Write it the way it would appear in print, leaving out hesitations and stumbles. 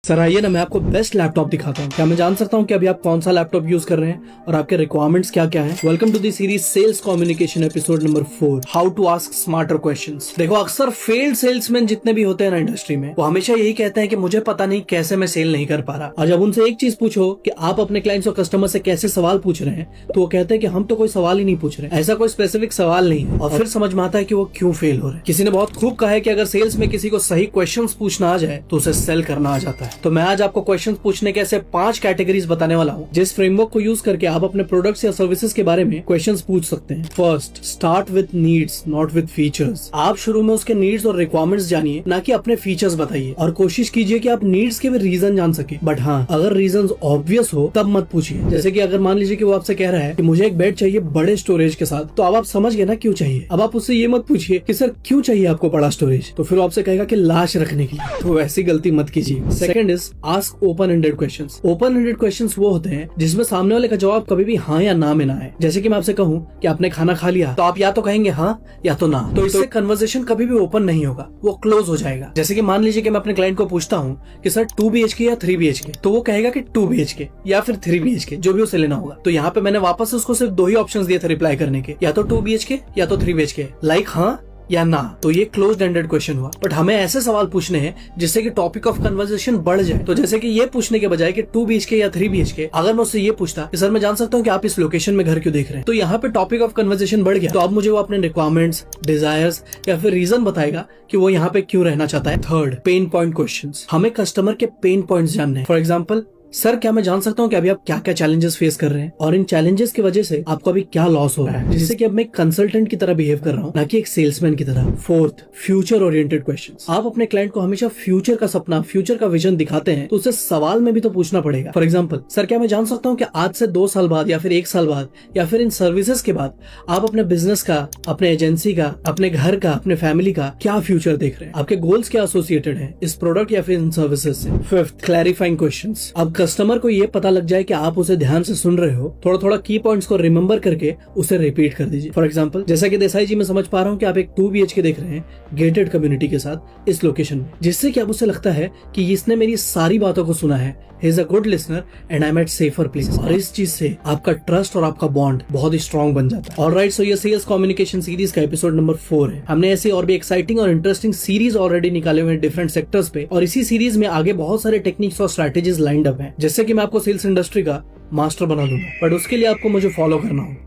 Sir आइए ना, मैं आपको बेस्ट लैपटॉप दिखाता हूँ। क्या मैं जान सकता हूँ कि अभी आप कौन सा लैपटॉप यूज कर रहे हैं और आपके रिक्वायरमेंट्स क्या क्या हैं? Welcome to the series sales communication episode number 4, how to ask smarter questions. देखो, अक्सर फेल्ड सेल्समैन जितने भी होते हैं ना इंडस्ट्री में, वो हमेशा यही कहते हैं कि मुझे पता नहीं कैसे मैं सेल नहीं कर पा रहा। और जब उनसे एक चीज पूछो कि आप अपने क्लाइंट्स और कस्टमर से कैसे सवाल पूछ रहे हैं, तो वो कहते हैं कि हम तो कोई सवाल ही नहीं पूछ रहे, ऐसा कोई स्पेसिफिक सवाल नहीं है। और फिर समझ में आता है कि वो क्यों फेल हो रहे हैं। किसी ने बहुत खूब कहा है कि अगर सेल्स में किसी को सही क्वेश्चंस पूछना आ जाए तो उसे सेल करना आ जाता है। तो मैं आज आपको क्वेश्चंस पूछने के ऐसे 5 कैटेगरीज बताने वाला हूँ, जिस फ्रेमवर्क को यूज करके आप अपने प्रोडक्ट्स या सर्विसेज के बारे में क्वेश्चंस पूछ सकते हैं। First, start with needs not with features. आप शुरू में उसके नीड्स और रिक्वायरमेंट्स जानिए, ना कि अपने फीचर्स बताइए। और कोशिश कीजिए कि आप नीड्स के भी रीजन जान सके। बट हाँ, अगर रीजन ऑब्वियस हो तब मत पूछिए। जैसे कि अगर मान लीजिए कि वो आपसे कह रहा है कि मुझे एक बेड चाहिए बड़े स्टोरेज के साथ, तो अब आप समझ गए ना क्यों चाहिए। अब आप उससे ये मत पूछिए कि सर क्यों चाहिए आपको बड़ा स्टोरेज, तो फिर वो आपसे कहेगा कि लाश रखने के लिए। तो वैसी गलती मत कीजिए। Second is ask open ended questions. Open ended questions वो होते हैं जिसमें सामने वाले का जवाब कभी भी हाँ या ना में ना है। जैसे कि मैं आपसे कहूँ कि आपने खाना खा लिया, तो आप या तो कहेंगे हाँ या तो ना। तो इससे कन्वर्सेशन कभी भी ओपन नहीं होगा, वो क्लोज हो जाएगा। जैसे कि मान लीजिए कि मैं अपने क्लाइंट को पूछता हूँ कि सर 2 BHK या 3 BHK, तो वो कहेगा कि 2 BHK या फिर 3 BHK, जो भी उसे लेना होगा। तो यहाँ पे मैंने वापस उसको सिर्फ 2 ही ऑप्शंस दिए थे रिप्लाई करने के, या तो 2 BHK या तो 3 BHK, लाइक हाँ या ना। तो ये क्लोज्ड एंडेड क्वेश्चन हुआ। बट हमें ऐसे सवाल पूछने हैं जिससे कि टॉपिक ऑफ कन्वर्सेशन बढ़ जाए। तो जैसे कि ये पूछने के बजाय कि 2 BHK या 3 BHK, अगर मैं उससे ये पूछता कि सर मैं जान सकता हूँ कि आप इस लोकेशन में घर क्यों देख रहे हैं, तो यहाँ पे टॉपिक ऑफ कन्वर्सेशन बढ़ गया। तो अब मुझे वो अपने रिक्वायरमेंट्स, डिजायर्स या फिर रीजन बताएगा कि वो यहाँ पे क्यों रहना चाहता है। Third, pain point questions. हमें कस्टमर के पेन पॉइंट्स जानने हैं। फॉर एग्जाम्पल, सर क्या मैं जान सकता हूँ कि अभी आप क्या क्या चैलेंजेस फेस कर रहे हैं और इन चैलेंजेस की वजह से आपको अभी क्या लॉस हो रहा है, जिससे कि अब मैं एक कंसल्टेंट की तरह बिहेव कर रहा हूँ, ना कि एक सेल्समैन की तरह। Fourth, future oriented questions. आप अपने क्लाइंट को हमेशा फ्यूचर का सपना, फ्यूचर का विजन दिखाते हैं, तो उसे सवाल में भी तो पूछना पड़ेगा। फॉर एग्जाम्पल, सर क्या मैं जान सकता हूँ कि आज से 2 साल बाद या फिर 1 साल बाद या फिर इन सर्विसेज के बाद आप अपने बिजनेस का, अपने एजेंसी का, अपने घर का, अपने फैमिली का क्या फ्यूचर देख रहे हैं, आपके गोल्स क्या एसोसिएटेड है इस प्रोडक्ट या फिर इन सर्विसेज से। Fifth, clarifying questions. अब कस्टमर को ये पता लग जाए कि आप उसे ध्यान से सुन रहे हो, थोड़ा थोड़ा की पॉइंट्स को रिमेंबर करके उसे रिपीट कर दीजिए। फॉर एग्जांपल, जैसा कि देसाई जी मैं समझ पा रहा हूँ कि आप एक 2 BHK देख रहे हैं गेटेड कम्युनिटी के साथ इस लोकेशन में, जिससे कि अब उसे लगता है कि इसने मेरी सारी बातों को सुना है, he is a good listener and I am at safer place. और इस चीज से आपका ट्रस्ट और आपका बॉन्ड बहुत ही स्ट्रॉन्ग बन जाता है। ऑलराइट, सो ये सेल्स कम्युनिकेशन सीरीज का एपिसोड नंबर 4 है। हमने ऐसी और भी एक्साइटिंग और इंटरेस्टिंग सीरीज ऑलरेडी निकाले हुए हैं डिफरेंट सेक्टर्स पे, और इसी सीरीज में आगे बहुत सारे टेक्निक्स और स्ट्रैटेजीज लाइंड अप हैं, जिससे कि मैं आपको सेल्स इंडस्ट्री का मास्टर बना दूंगा। बट उसके लिए आपको मुझे फॉलो करना होगा।